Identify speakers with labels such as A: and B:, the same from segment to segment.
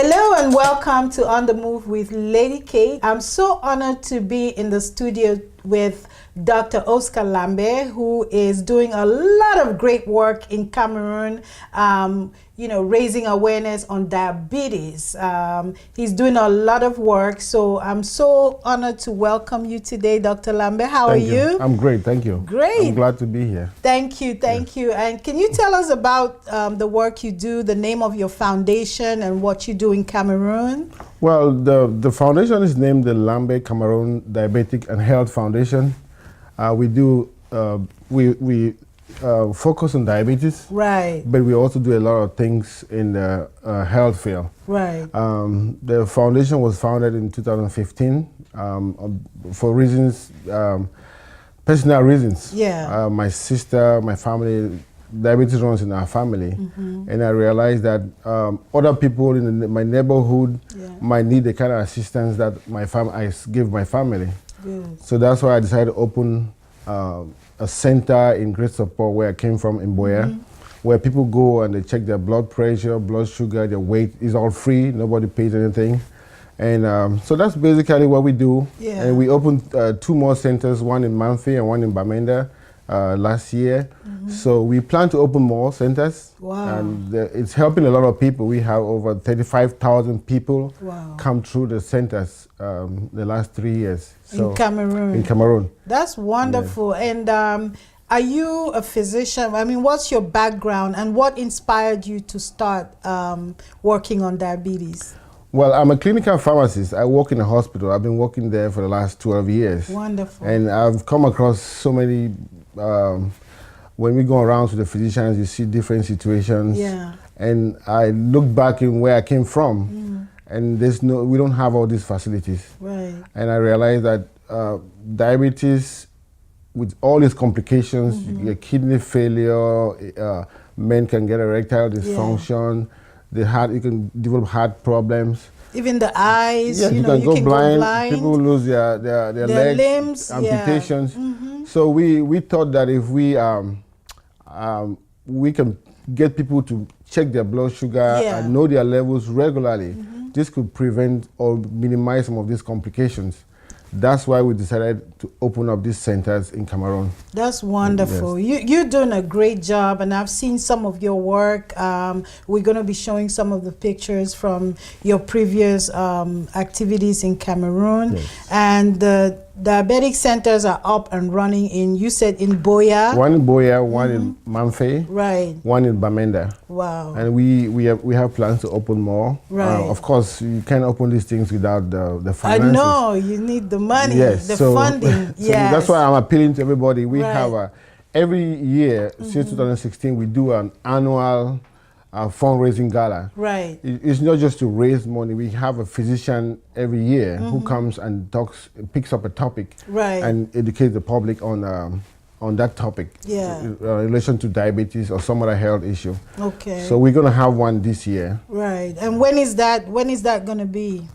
A: Hello and welcome to On the Move with Lady Kate. I'm so honored to be in the studio with Dr. Oscar Lambe, who is doing a lot of great work in Cameroon, raising awareness on diabetes. He's doing a lot of work, so I'm so honored to welcome you today, Dr. Lambe. How are you?
B: I'm great, thank you.
A: Great.
B: I'm glad to be here.
A: Thank you. And can you tell us about the work you do, the name of your foundation, and what you do in Cameroon?
B: Well, the foundation is named the Lambe Cameroon Diabetic and Health Foundation. We focus on diabetes,
A: right?
B: But we also do a lot of things in the health field,
A: right?
B: The foundation was founded in 2015 for reasons, personal reasons.
A: Yeah.
B: My sister, my family, diabetes runs in our family, and I realized that other people in my neighborhood might need the kind of assistance that I give my family.
A: Good.
B: So that's why I decided to open a center in Great Support, where I came from, in Boya, where people go and they check their blood pressure, blood sugar, their weight. Is all free, nobody pays anything. And so that's basically what we do.
A: Yeah.
B: And we opened 2 more centers, one in Manfi and one in Bamenda last year. So we plan to open more centers.
A: Wow.
B: And it's helping a lot of people. We have over 35,000 people come through the centers the last 3 years. So
A: in Cameroon.
B: In Cameroon.
A: That's wonderful. Yes. And are you a physician? I mean, what's your background and what inspired you to start working on diabetes?
B: Well, I'm a clinical pharmacist. I work in a hospital. I've been working there for the last 12 years.
A: Wonderful.
B: And I've come across so many, when we go around to the physicians, you see different situations.
A: Yeah.
B: And I look back in where I came from, and we don't have all these facilities.
A: Right.
B: And I realized that diabetes, with all its complications, your kidney failure, men can get erectile dysfunction, you can develop heart problems.
A: Even the eyes,
B: yes, you can go blind. People lose their legs,
A: limbs,
B: amputations. So we thought that if we can get people to check their blood sugar and know their levels regularly, this could prevent or minimize some of these complications. That's why we decided to open up these centers in Cameroon.
A: That's wonderful. Yes. You're doing a great job, and I've seen some of your work. We're going to be showing some of the pictures from your previous activities in Cameroon.
B: Yes.
A: And the diabetic centers are up and running you said in Boya?
B: One in Boya, one in Manfe,
A: right?
B: One in Bamenda.
A: Wow.
B: And we have plans to open more.
A: Right.
B: Of course, you can't open these things without the finances.
A: I know, you need the money,
B: yes.
A: the funding.
B: So that's why I'm appealing to everybody. We have every year since 2016, we do an annual fundraising gala.
A: Right.
B: It's not just to raise money. We have a physician every year who comes and picks up a topic, and educates the public on that topic, in relation to diabetes or some other health issue.
A: Okay.
B: So we're going to have one this year.
A: Right. And when is that going to be?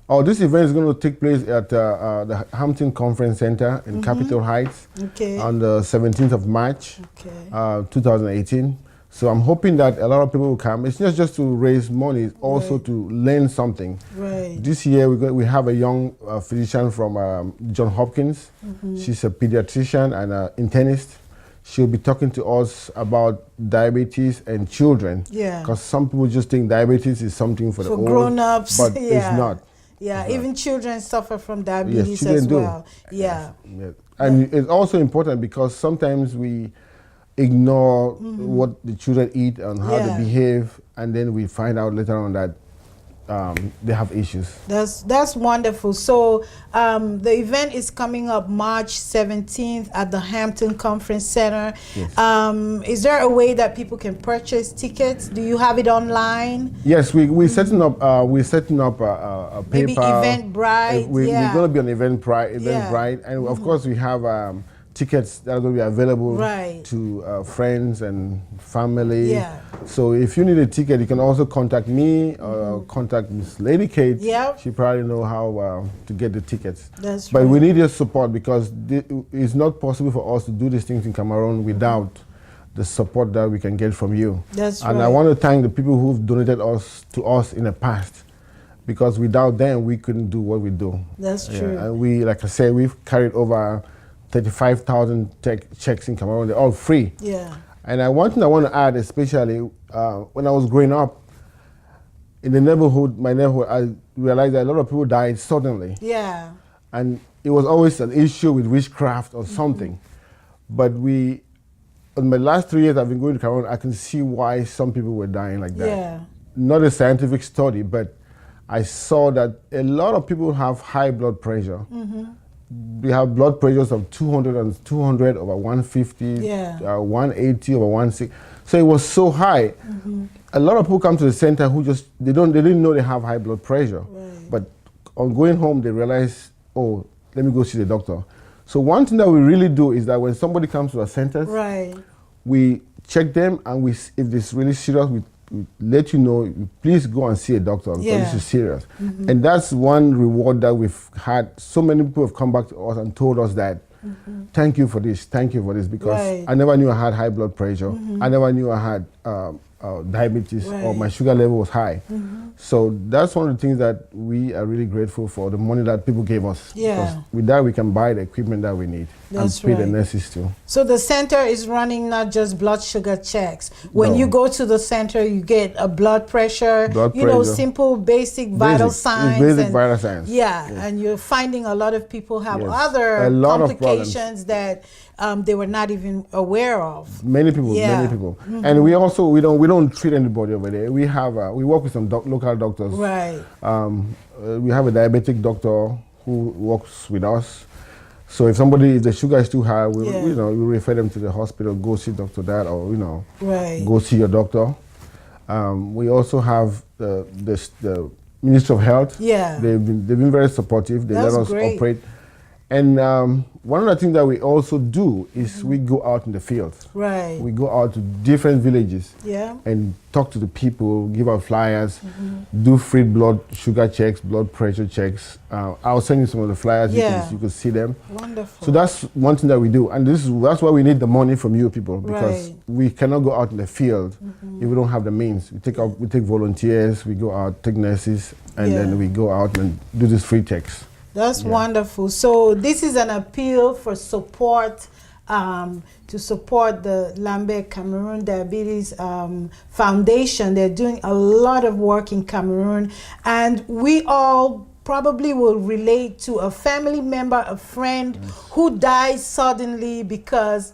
B: Oh, this event is going to take place at the Hampton Conference Center in Capitol Heights on the 17th of March, 2018. So I'm hoping that a lot of people will come. It's not just to raise money, it's also to learn something.
A: Right.
B: This year we have a young physician from Johns Hopkins. She's a pediatrician and an internist. She'll be talking to us about diabetes and children. Yeah. Because some people just think diabetes is something for the old,
A: grown-ups,
B: but it's not.
A: Yeah, even children suffer from diabetes as well. Yeah.
B: Yes. And it's also important because sometimes we ignore what the children eat and how they behave, and then we find out later on that they have issues.
A: That's wonderful. So the event is coming up March 17th at the Hampton Conference Center. Yes. Is there a way that people can purchase tickets? Do you have it online?
B: Yes, we're setting up a PayPal.
A: Maybe Eventbrite.
B: We're going to be on Eventbrite, and of course we have tickets that are going to be available to friends and family. Yeah. So if you need a ticket, you can also contact me or contact Miss Lady Kate. Yep. She probably know how to get the tickets.
A: That's
B: but we need your support because it's not possible for us to do these things in Cameroon without the support that we can get from you.
A: That's
B: and I want to thank the people who've donated to us in the past. because without them, we couldn't do what we do.
A: That's true.
B: And we, like I said, we've carried over 35,000 checks in Cameroon. They're all free.
A: Yeah.
B: And one thing I want to add, especially when I was growing up, in the neighborhood, I realized that a lot of people died suddenly.
A: Yeah.
B: And it was always an issue with witchcraft or something. But in my last 3 years I've been going to Cameroon, I can see why some people were dying like that.
A: Yeah.
B: Not a scientific study, but I saw that a lot of people have high blood pressure. They have blood pressures of 200 over 150, 180 over 160. So it was so high. A lot of people come to the center who they didn't know they have high blood pressure.
A: Right.
B: But on going home, they realize, oh, let me go see the doctor. So one thing that we really do is that when somebody comes to our centers, we check them, and if it's really serious, we let you know, please go and see a doctor because this is serious. And that's one reward that we've had. So many people have come back to us and told us that, thank you for this, because I never knew I had high blood pressure. I never knew I had diabetes or my sugar level was high. So that's one of the things that we are really grateful for, the money that people gave us. Because with that we can buy the equipment that we need and pay the nurses too.
A: So the center is running not just blood sugar checks. When you go to the center, you get a blood pressure, simple basic vital signs.
B: Basic vital signs.
A: Yeah, and you're finding a lot of people have other complications that they were not even aware of.
B: Many people. And we also, we don't treat anybody over there. We have, we work with some local doctors.
A: Right.
B: We have a diabetic doctor who works with us. So if the sugar is too high, we refer them to the hospital, go see Dr. That, or go see your doctor. We also have the Ministry of Health. Yeah. They've been very supportive. They let us operate. And one of the things that we also do is we go out in the field. Right. We go out to different villages and talk to the people, give out flyers, do free blood sugar checks, blood pressure checks. I'll send you some of the flyers, you can see them. Wonderful. So that's one thing that we do. And that's why we need the money from you people, because we cannot go out in the field if we don't have the means. We take volunteers, we go out, take nurses, and then we go out and do these free checks.
A: That's wonderful. So this is an appeal for support, to support the Lambe Cameroon Diabetes Foundation. They're doing a lot of work in Cameroon, and we all probably will relate to a family member, a friend who died suddenly because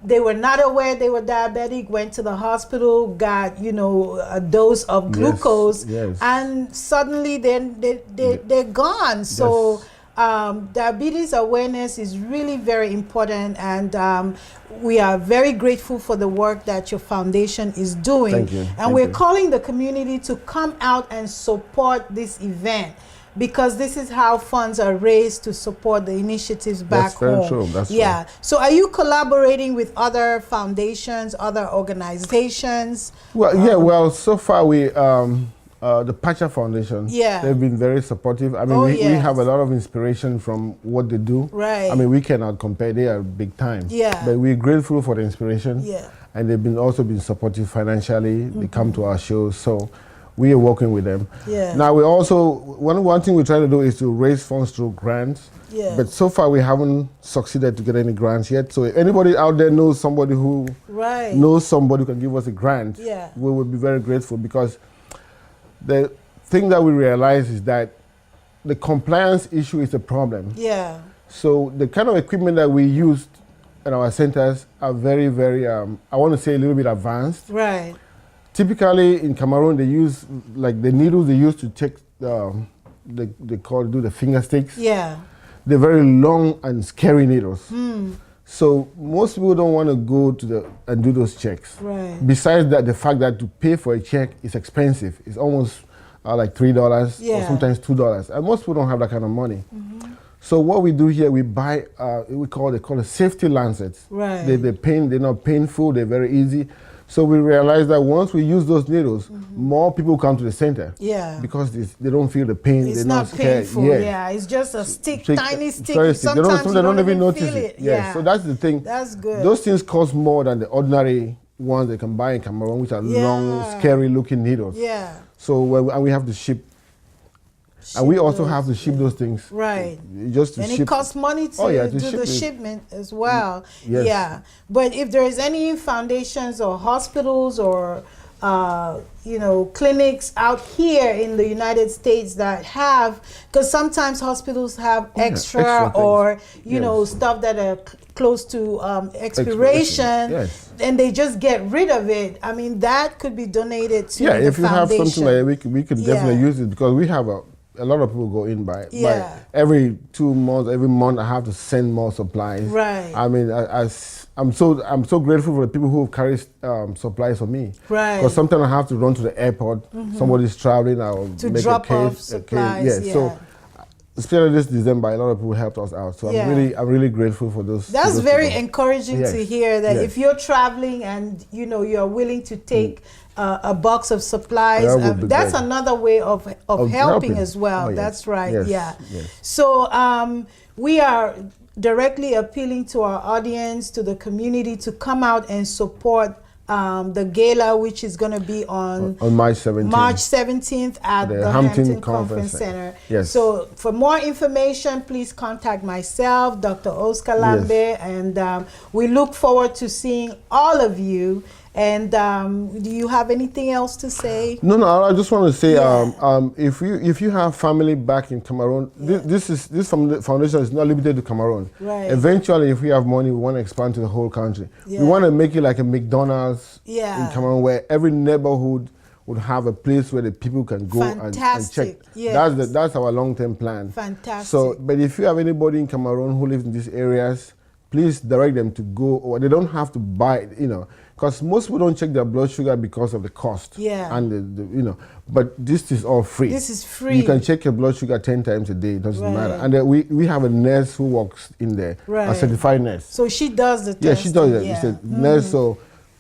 A: they were not aware they were diabetic, went to the hospital, got, a dose of glucose, and suddenly they're gone. So diabetes awareness is really very important, and we are very grateful for the work that your foundation is doing.
B: Thank you.
A: And we're calling the community to come out and support this event, because this is how funds are raised to support the initiatives back home.
B: That's very true. That's true.
A: So are you collaborating with other foundations, other organizations?
B: Well, so far we, the Pacha Foundation, they've been very supportive. I mean, we have a lot of inspiration from what they do. Right. I mean, we cannot compare. They are big time. Yeah. But we're grateful for the inspiration. Yeah. And they've also been supportive financially. They come to our shows. So we are working with them. Yeah. Now we also, one thing we're trying to do is to raise funds through grants. Yeah. But so far we haven't succeeded to get any grants yet. So if anybody out there knows somebody who knows somebody who can give us a grant, we would be very grateful, because the thing that we realize is that the compliance issue is a problem. Yeah. So the kind of equipment that we use in our centers are very, very, I want to say a little bit advanced. Right. Typically in Cameroon, they use, like the needles they use to take, do the finger sticks. Yeah. They're very long and scary needles. So most people don't want to go to and do those checks. Right. Besides that, the fact that to pay for a check is expensive. It's almost like $3 or sometimes $2. And most people don't have that kind of money. So what we do here, we buy, they call it safety lancets. Right. They're not painful, they're very easy. So we realized that once we use those needles, more people come to the center. Yeah. Because they don't feel the pain.
A: It's not painful. Yeah. It's just a stick, tiny stick. Sometimes they don't even notice it.
B: Yeah. So that's the thing.
A: That's good.
B: Those things cost more than the ordinary ones they can buy in Cameroon, which are long, scary looking needles. Yeah. So and we have to ship And we also have to ship those things.
A: Right.
B: Just to
A: and
B: ship.
A: It costs money to do the shipment as well.
B: Yes.
A: Yeah. But if there is any foundations or hospitals or clinics out here in the United States that have, because sometimes hospitals have extra or stuff that are close to expiration, and they just get rid of it. I mean, that could be donated to the
B: if you
A: foundation.
B: have something like that, we could definitely use it, because we have a lot of people go in by every 2 months, every month I have to send more supplies.
A: Right.
B: I mean, I'm so grateful for the people who carry supplies for me.
A: Right.
B: Because sometimes I have to run to the airport. Somebody's traveling, I'll
A: to
B: make
A: drop
B: a
A: off supplies.
B: So especially this December, a lot of people helped us out. So I'm really grateful for those.
A: That's very
B: people.
A: Encouraging to hear that if you're traveling and you're willing to take a box of supplies, that's another way of helping as well. That's right. Yes. So we are directly appealing to our audience, to the community, to come out and support the gala, which is going to be on
B: March 17th.
A: March 17th at the Hampton Conference Center.
B: Yes.
A: So for more information, please contact myself, Dr. Oscar Lambe, and we look forward to seeing all of you. And do you have anything else to say?
B: No. I just want to say, if you have family back in Cameroon, this foundation is not limited to Cameroon.
A: Right.
B: Eventually, if we have money, we want to expand to the whole country. We want to make it like a McDonald's in Cameroon, where every neighborhood would have a place where the people can go and check.
A: Yes.
B: That's our long-term plan.
A: Fantastic.
B: So, but if you have anybody in Cameroon who lives in these areas, please direct them to go, or they don't have to buy, because most people don't check their blood sugar because of the cost. And but this is all free.
A: This is free.
B: You can check your blood sugar 10 times a day. It doesn't matter. And we have a nurse who works in there, a certified nurse.
A: So she does the testing.
B: Yeah, she does it. She's a nurse. So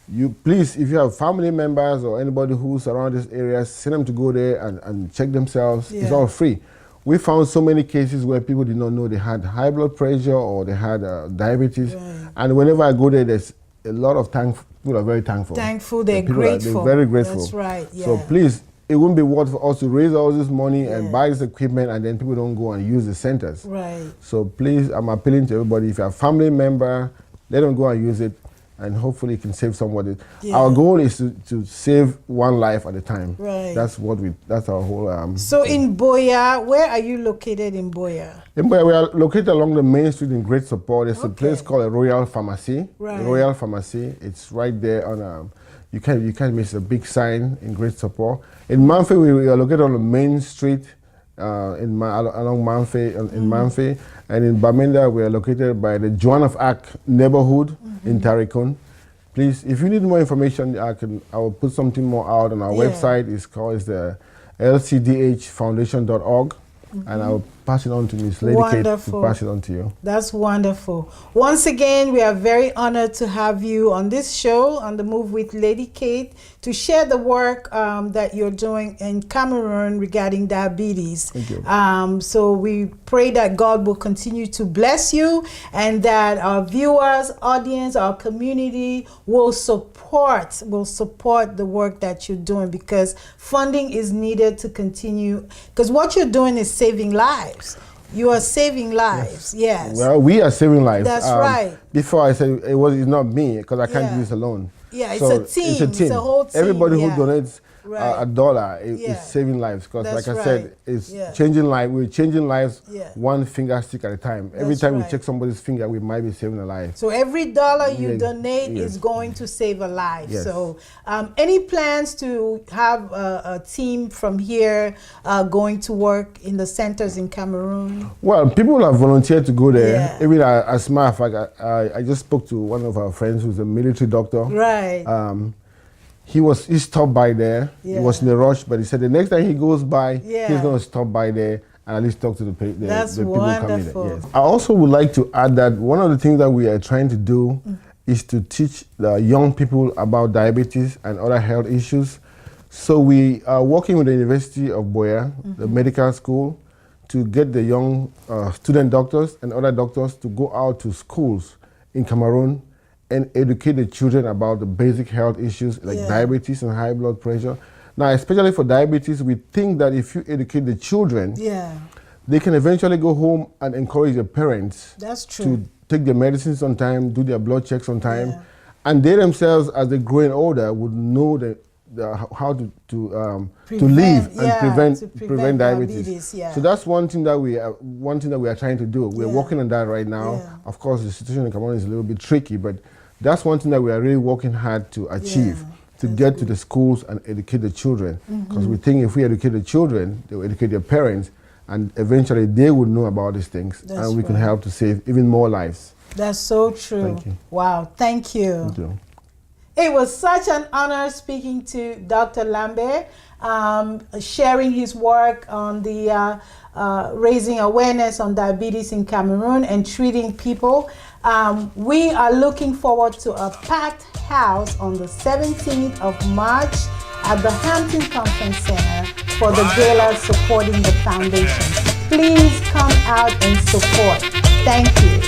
B: you please, if you have family members or anybody who's around this area, send them to go there and check themselves. It's all free. We found so many cases where people did not know they had high blood pressure or they had diabetes. And whenever I go there, there's a lot of people are very thankful.
A: They're grateful.
B: They're very grateful.
A: That's right.
B: So please, it wouldn't be worth for us to raise all this money and buy this equipment, and then people don't go and use the centers.
A: Right.
B: So please, I'm appealing to everybody. If you have a family member, let them go and use it, and hopefully it can save somebody. Our goal is to save one life at a time.
A: Right.
B: That's our whole.
A: So in Boya, where are you located in Boya?
B: In Boya, we are located along the main street in Great Support. There's a place called a Royal Pharmacy.
A: Right.
B: Royal Pharmacy. It's right there on. You can't miss a big sign in Great Support. In Manfe, we are located on the main street along Manfe in Manfe, and in Bamenda we are located by the Joan of Arc neighborhood in Tarikon. Please, if you need more information, I will put something more out on our website. It's the lcdhfoundation.org, and I will pass it on to Miss Lady Kate to pass it on to you.
A: That's wonderful. Once again, we are very honored to have you on this show, on The Move with Lady Kate, to share the work that you're doing in Cameroon regarding diabetes.
B: Thank you.
A: So we pray that God will continue to bless you, and that our viewers, audience, our community will support the work that you're doing, because funding is needed to continue, because what you're doing is saving lives. You are saving lives, yes.
B: Well, we are saving lives.
A: That's right.
B: Before I said it's not me, because I can't do this alone.
A: Yeah, it's a team. It's a whole team.
B: Everybody who donates $1 is saving lives, because like I said, it's changing lives. We're changing lives one finger stick at a time. Every time we check somebody's finger, we might be saving a life.
A: So every dollar you donate is going to save a life. Yes. So any plans to have a team from here going to work in the centers in Cameroon? Well,
B: people have volunteered to go there. Even as a matter of fact, I just spoke to one of our friends who's a military doctor.
A: Right.
B: He stopped by there. He was in a rush, but he said the next time he goes by, he's going to stop by there and at least talk to the people coming there. Yes. I also would like to add that one of the things that we are trying to do is to teach the young people about diabetes and other health issues. So we are working with the University of Boya, the medical school, to get the young student doctors and other doctors to go out to schools in Cameroon and educate the children about the basic health issues like diabetes and high blood pressure. Now, especially for diabetes, we think that if you educate the children, they can eventually go home and encourage their parents to take their medicines on time, do their blood checks on time, and they themselves, as they grow older, would know how to live and prevent diabetes. So that's one thing that we are trying to do. We're working on that right now. Of course, the situation in Cameroon is a little bit tricky, but that's one thing that we are really working hard to achieve. To get to the schools and educate the children, because we think if we educate the children, they will educate their parents, and eventually they would know about these things, and we can help to save even more lives.
A: That's so true.
B: Thank you.
A: Wow, thank you.
B: Thank you.
A: It was such an honor speaking to Dr. Lambe, sharing his work on the raising awareness on diabetes in Cameroon and treating people. We are looking forward to a packed house on the 17th of March at the Hampton Conference Center for the Gala supporting the foundation. Please come out and support. Thank you.